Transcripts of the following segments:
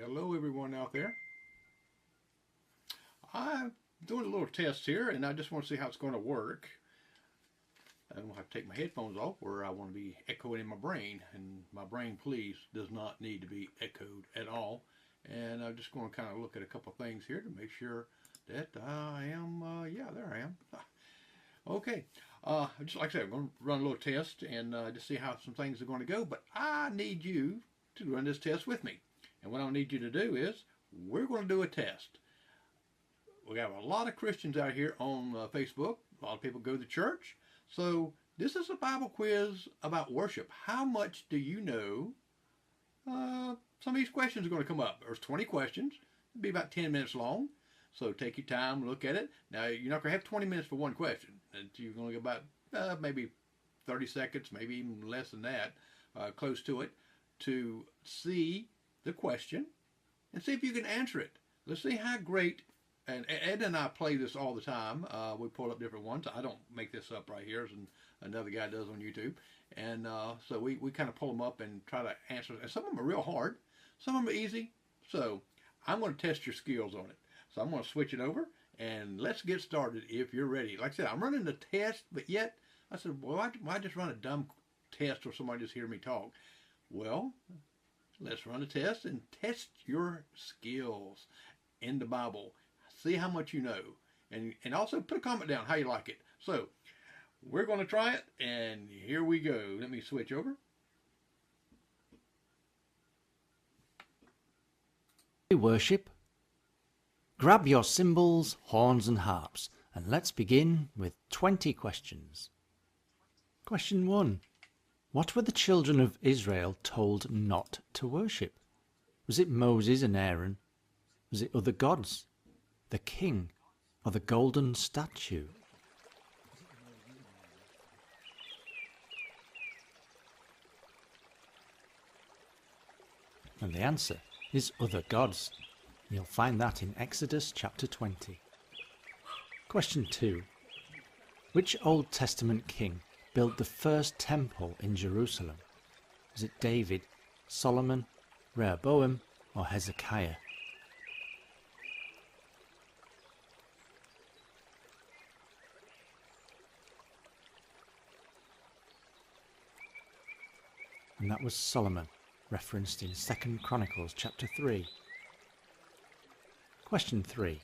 Hello everyone out there. I'm doing a little test here and I just want to see how it's going to work. I don't have to take my headphones off where I want to be echoing in my brain, and my brain please does not need to be echoed at all. And I'm just going to kind of look at a couple things here to make sure that I am, yeah, there I am. Okay, just like I said, I'm going to run a little test and just see how some things are going to go, but I need you to run this test with me. And what I need you to do is, we're going to do a test. We have a lot of Christians out here on Facebook. A lot of people go to church. So this is a Bible quiz about worship. How much do you know? Some of these questions are going to come up. There's 20 questions. It'll be about 10 minutes long. So take your time, look at it. Now, you're not going to have 20 minutes for one question. You're going to get about maybe 30 seconds, maybe even less than that, close to it, to see the question and see if you can answer it. Let's see how great, and Ed and I play this all the time. We pull up different ones. I don't make this up right here, as another guy does on YouTube. And so we kind of pull them up and try to answer. And some of them are real hard. Some of them are easy. So I'm going to test your skills on it. So I'm going to switch it over and let's get started if you're ready. Like I said, I'm running the test, but yet I said, well, why just run a dumb test where somebody just hear me talk? Well, let's run a test and test your skills in the Bible. See how much you know. And also put a comment down how you like it. So we're going to try it, and here we go. Let me switch over. Worship. Grab your cymbals, horns and harps, and let's begin with 20 questions. Question 1. What were the children of Israel told not to worship? Was it Moses and Aaron? Was it other gods, the king, or the golden statue? And the answer is other gods. You'll find that in Exodus chapter 20. Question 2. Which Old Testament king built the first temple in Jerusalem? Was it David, Solomon, Rehoboam, or Hezekiah? And that was Solomon, referenced in 2 Chronicles chapter 3. Question 3.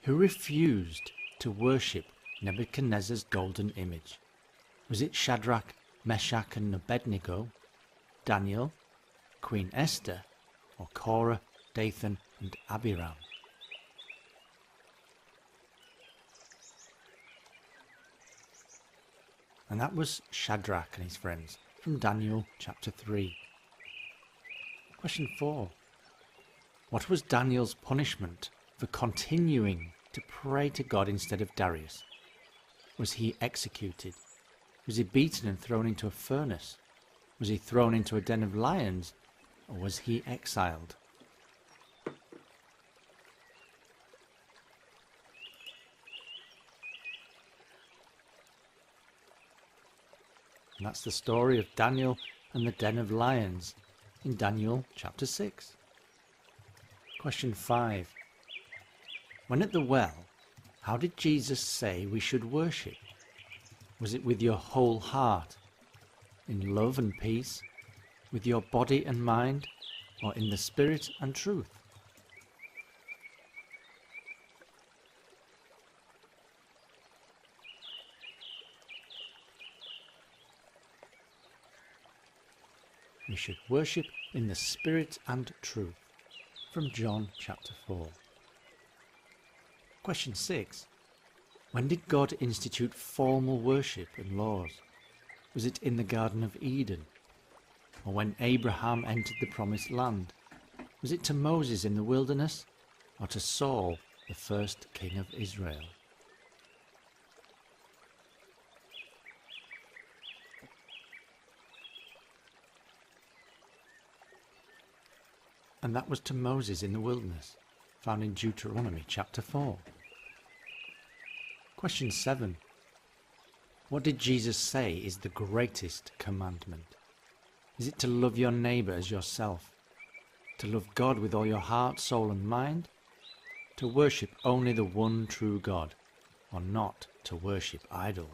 Who refused to worship Nebuchadnezzar's golden image? Was it Shadrach, Meshach and Abednego, Daniel, Queen Esther, or Korah, Dathan and Abiram? And that was Shadrach and his friends from Daniel chapter 3. Question 4. What was Daniel's punishment for continuing to pray to God instead of Darius? Was he executed? Was he beaten and thrown into a furnace? Was he thrown into a den of lions? Or was he exiled? And that's the story of Daniel and the den of lions in Daniel chapter 6. Question 5. When at the well, how did Jesus say we should worship? Was it with your whole heart, in love and peace, with your body and mind, or in the spirit and truth? We should worship in the spirit and truth. From John chapter 4. Question 6. When did God institute formal worship and laws? Was it in the Garden of Eden? Or when Abraham entered the Promised Land? Was it to Moses in the wilderness? Or to Saul, the first king of Israel? And that was to Moses in the wilderness, found in Deuteronomy chapter 4. Question 7. What did Jesus say is the greatest commandment? Is it to love your neighbour as yourself? To love God with all your heart, soul and mind? To worship only the one true God, or not to worship idols?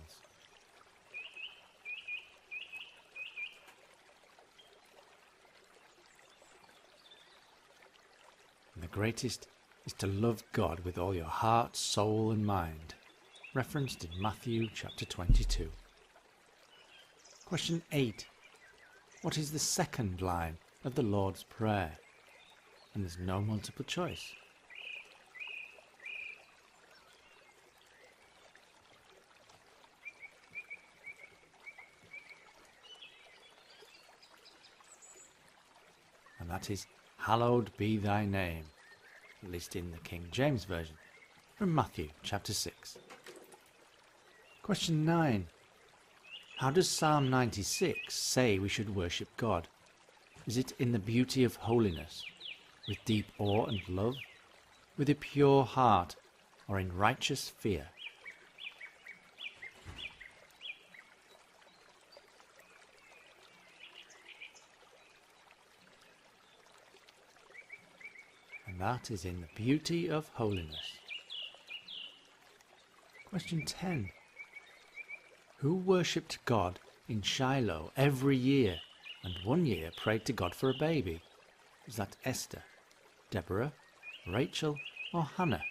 And the greatest is to love God with all your heart, soul and mind, referenced in Matthew chapter 22. Question 8. What is the second line of the Lord's Prayer? And there's no multiple choice. And that is, hallowed be thy name, at least in the King James Version, from Matthew chapter 6. Question 9. How does Psalm 96 say we should worship God? Is it in the beauty of holiness, with deep awe and love, with a pure heart, or in righteous fear? And that is in the beauty of holiness. Question 10. Who worshipped God in Shiloh every year, and one year prayed to God for a baby? Was that Esther, Deborah, Rachel, or Hannah?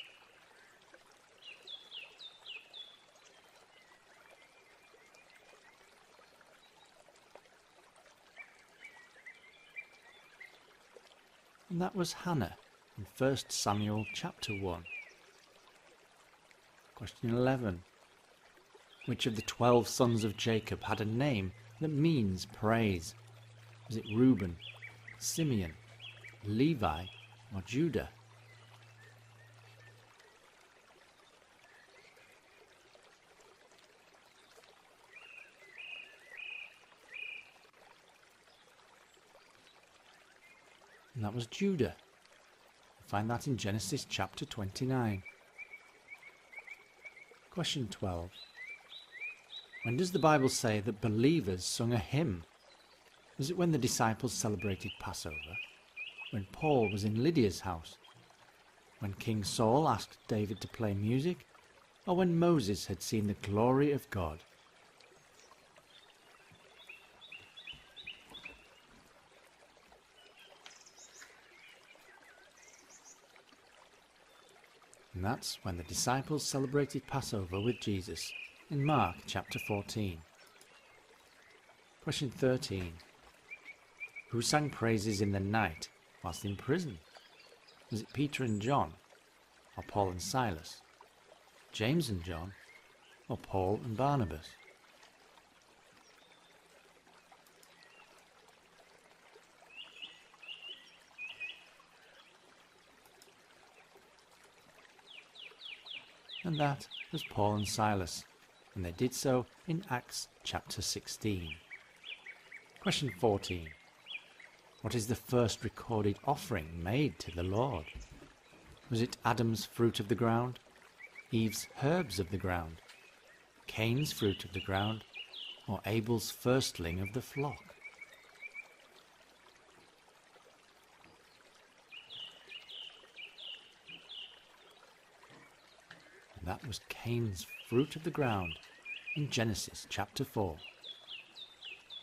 And that was Hannah in 1 Samuel chapter 1. Question 11. Which of the 12 sons of Jacob had a name that means praise? Was it Reuben, Simeon, Levi, or Judah? And that was Judah. Find that in Genesis chapter 29. Question 12. When does the Bible say that believers sung a hymn? Was it when the disciples celebrated Passover? When Paul was in Lydia's house? When King Saul asked David to play music? Or when Moses had seen the glory of God? And that's when the disciples celebrated Passover with Jesus in Mark chapter 14. Question 13. Who sang praises in the night whilst in prison? Was it Peter and John, or Paul and Silas, James and John, or Paul and Barnabas? And that was Paul and Silas, and they did so in Acts chapter 16. Question 14. What is the first recorded offering made to the Lord? Was it Adam's fruit of the ground, Eve's herbs of the ground, Cain's fruit of the ground, or Abel's firstling of the flock? And that was Cain's fruit of the ground in Genesis chapter 4.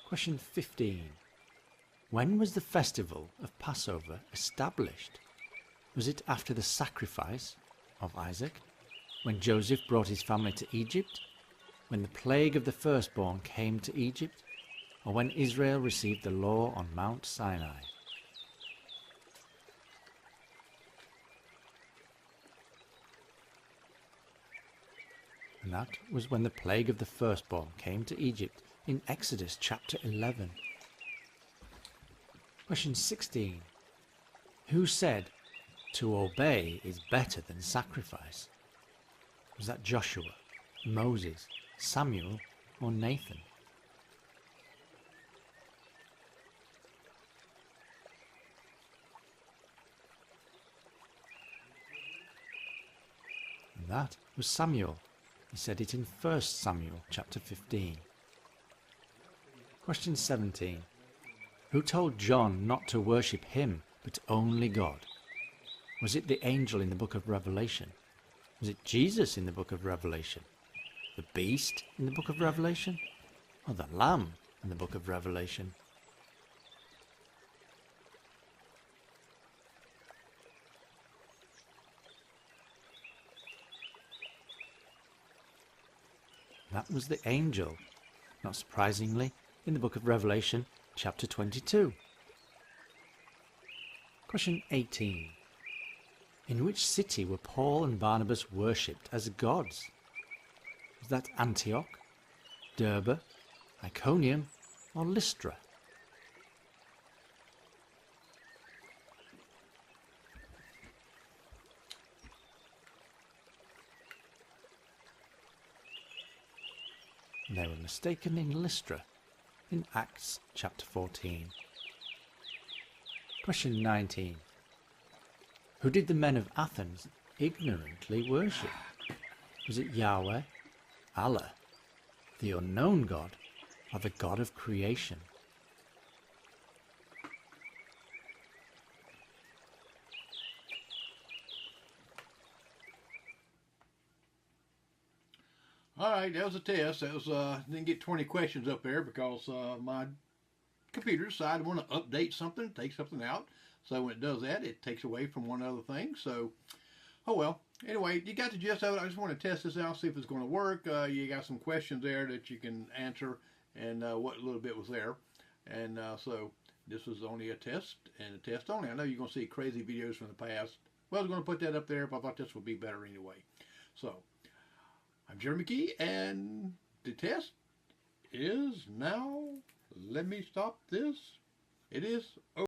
Question 15. When was the festival of Passover established? Was it after the sacrifice of Isaac, when Joseph brought his family to Egypt, when the plague of the firstborn came to Egypt, or when Israel received the law on Mount Sinai? And that was when the plague of the firstborn came to Egypt in Exodus chapter 11. Question 16. Who said, "To obey is better than sacrifice"? Was that Joshua, Moses, Samuel, or Nathan? And that was Samuel. He said it in 1 Samuel chapter 15. Question 17. Who told John not to worship him, but only God? Was it the angel in the book of Revelation? Was it Jesus in the book of Revelation? The beast in the book of Revelation? Or the lamb in the book of Revelation? That was the angel, not surprisingly, in the book of Revelation, chapter 22. Question 18. In which city were Paul and Barnabas worshipped as gods? Was that Antioch, Derbe, Iconium, or Lystra? They were mistaken in Lystra, in Acts chapter 14. Question 19. Who did the men of Athens ignorantly worship? Was it Yahweh, Allah, the unknown God, or the God of creation? All right, that was a test. That was didn't get 20 questions up there because my computer decided I want to update something, take something out. So when it does that, it takes away from one other thing. So, oh well. Anyway, you got the gist of it. I just want to test this out, see if it's going to work. You got some questions there that you can answer, and what little bit was there. And so this was only a test, and a test only. I know you're going to see crazy videos from the past. Well, I was going to put that up there, but I thought this would be better anyway. So, I'm Jeremy Key, and the test is now, let me stop this. It is over.